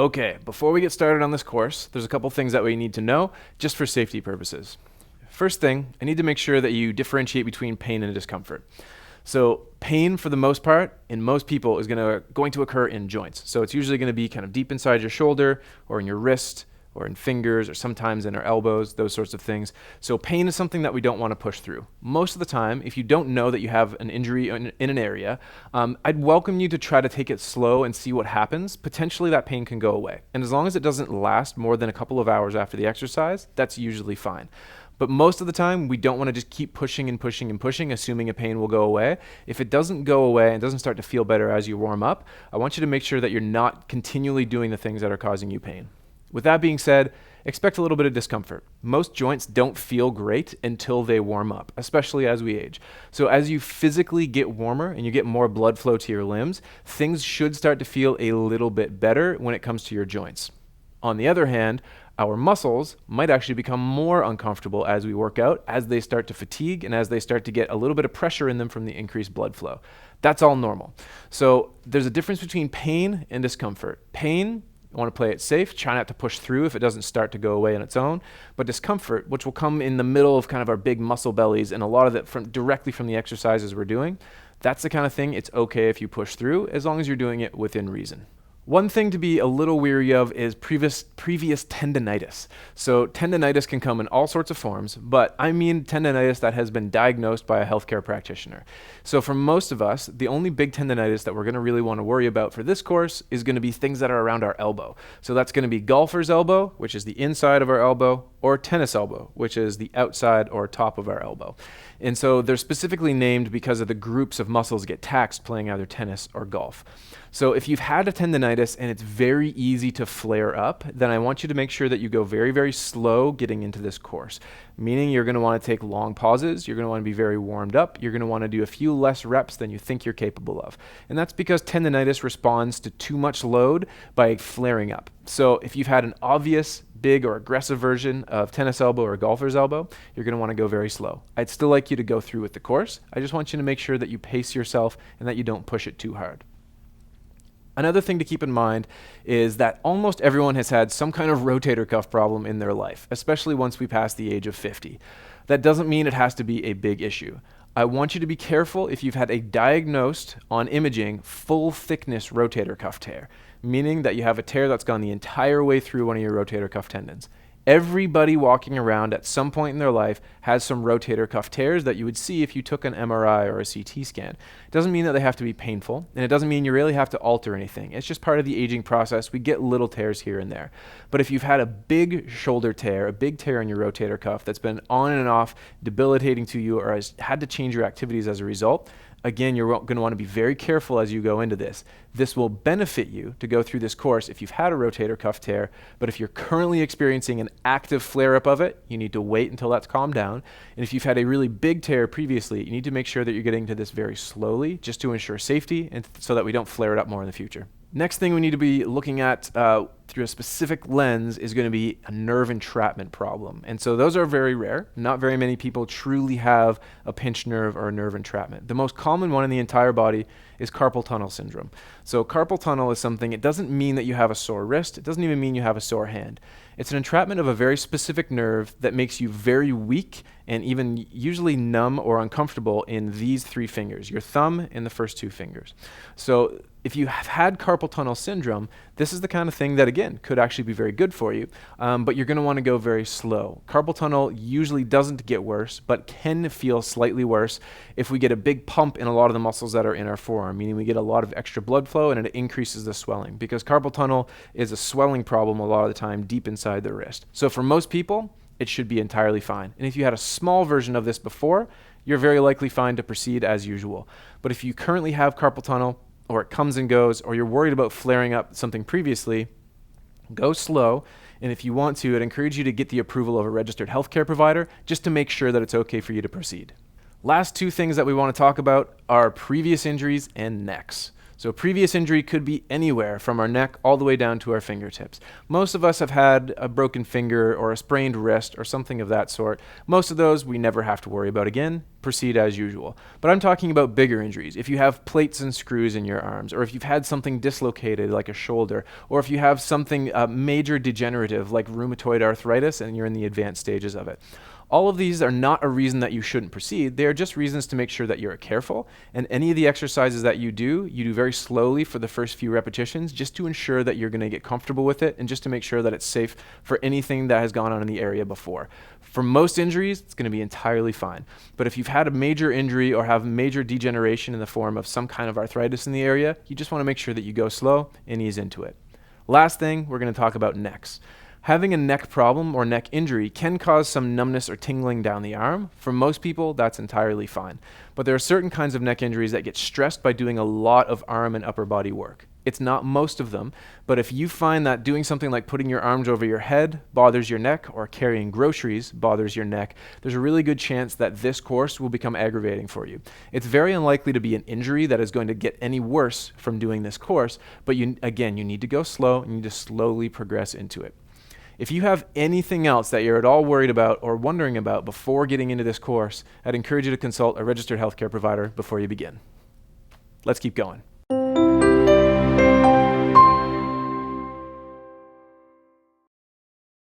Okay, before we get started on this course, there's a couple things that we need to know just for safety purposes. First thing, I need to make sure that you differentiate between pain and discomfort. So pain, for the most part, in most people, is going to occur in joints. So it's usually going to be kind of deep inside your shoulder or in your wrist or in fingers or sometimes in our elbows, those sorts of things. So pain is something that we don't want to push through. Most of the time, if you don't know that you have an injury in an area, I'd welcome you to try to take it slow and see what happens. Potentially that pain can go away. And as long as it doesn't last more than a couple of hours after the exercise, that's usually fine. But most of the time, we don't want to just keep pushing and pushing and pushing, assuming a pain will go away. If it doesn't go away and doesn't start to feel better as you warm up, I want you to make sure that you're not continually doing the things that are causing you pain. With that being said, expect a little bit of discomfort. Most joints don't feel great until they warm up, especially as we age. So as you physically get warmer and you get more blood flow to your limbs, things should start to feel a little bit better when it comes to your joints. On the other hand, our muscles might actually become more uncomfortable as we work out, as they start to fatigue and as they start to get a little bit of pressure in them from the increased blood flow. That's all normal. So there's a difference between pain and discomfort. Pain, I want to play it safe, try not to push through if it doesn't start to go away on its own. But discomfort, which will come in the middle of kind of our big muscle bellies and a lot of it directly from the exercises we're doing, that's the kind of thing it's okay if you push through as long as you're doing it within reason. One thing to be a little weary of is previous tendonitis. So tendonitis can come in all sorts of forms, but I mean tendonitis that has been diagnosed by a healthcare practitioner. So for most of us, the only big tendonitis that we're going to really want to worry about for this course is going to be things that are around our elbow. So that's going to be golfer's elbow, which is the inside of our elbow, or tennis elbow, which is the outside or top of our elbow. And so they're specifically named because of the groups of muscles get taxed playing either tennis or golf. So if you've had a tendonitis and it's very easy to flare up, then I want you to make sure that you go very, very slow getting into this course. Meaning you're going to want to take long pauses, you're going to want to be very warmed up, you're going to want to do a few less reps than you think you're capable of. And that's because tendonitis responds to too much load by flaring up. So if you've had an obvious, big or aggressive version of tennis elbow or golfer's elbow, you're going to want to go very slow. I'd still like you to go through with the course. I just want you to make sure that you pace yourself and that you don't push it too hard. Another thing to keep in mind is that almost everyone has had some kind of rotator cuff problem in their life, especially once we pass the age of 50. That doesn't mean it has to be a big issue. I want you to be careful if you've had a diagnosed, on imaging, full thickness rotator cuff tear, meaning that you have a tear that's gone the entire way through one of your rotator cuff tendons. Everybody walking around at some point in their life has some rotator cuff tears that you would see if you took an MRI or a CT scan. It doesn't mean that they have to be painful, and it doesn't mean you really have to alter anything. It's just part of the aging process. We get little tears here and there. But if you've had a big shoulder tear, a big tear in your rotator cuff that's been on and off, debilitating to you, or has had to change your activities as a result, again, you're going to want to be very careful as you go into this. This will benefit you to go through this course if you've had a rotator cuff tear, but if you're currently experiencing an active flare-up of it, you need to wait until that's calmed down. And if you've had a really big tear previously, you need to make sure that you're getting to this very slowly just to ensure safety and so that we don't flare it up more in the future. Next thing we need to be looking at through a specific lens is going to be a nerve entrapment problem. And so those are very rare. Not very many people truly have a pinched nerve or a nerve entrapment. The most common one in the entire body is carpal tunnel syndrome. So carpal tunnel is something, it doesn't mean that you have a sore wrist. It doesn't even mean you have a sore hand. It's an entrapment of a very specific nerve that makes you very weak and even usually numb or uncomfortable in these three fingers, your thumb and the first two fingers. So if you have had carpal tunnel syndrome, this is the kind of thing that, again, could actually be very good for you, but you're going to want to go very slow. Carpal tunnel usually doesn't get worse, but can feel slightly worse if we get a big pump in a lot of the muscles that are in our forearm, meaning we get a lot of extra blood flow and it increases the swelling, because carpal tunnel is a swelling problem a lot of the time deep inside the wrist. So for most people, it should be entirely fine. And if you had a small version of this before, you're very likely fine to proceed as usual. But if you currently have carpal tunnel, or it comes and goes, or you're worried about flaring up something previously, go slow. And if you want to, I'd encourage you to get the approval of a registered healthcare provider just to make sure that it's okay for you to proceed. Last two things that we want to talk about are previous injuries and necks. So a previous injury could be anywhere from our neck all the way down to our fingertips. Most of us have had a broken finger or a sprained wrist or something of that sort. Most of those we never have to worry about again. Proceed as usual. But I'm talking about bigger injuries. If you have plates and screws in your arms, or if you've had something dislocated like a shoulder, or if you have something major degenerative like rheumatoid arthritis and you're in the advanced stages of it. All of these are not a reason that you shouldn't proceed. They are just reasons to make sure that you're careful. And any of the exercises that you do very slowly for the first few repetitions, just to ensure that you're going to get comfortable with it and just to make sure that it's safe for anything that has gone on in the area before. For most injuries, it's going to be entirely fine. But if you've had a major injury or have major degeneration in the form of some kind of arthritis in the area, you just want to make sure that you go slow and ease into it. Last thing, we're going to talk about necks. Having a neck problem or neck injury can cause some numbness or tingling down the arm. For most people, that's entirely fine. But there are certain kinds of neck injuries that get stressed by doing a lot of arm and upper body work. It's not most of them, but if you find that doing something like putting your arms over your head bothers your neck or carrying groceries bothers your neck, there's a really good chance that this course will become aggravating for you. It's very unlikely to be an injury that is going to get any worse from doing this course, but you need to go slow and you need to slowly progress into it. If you have anything else that you're at all worried about or wondering about before getting into this course, I'd encourage you to consult a registered healthcare provider before you begin. Let's keep going.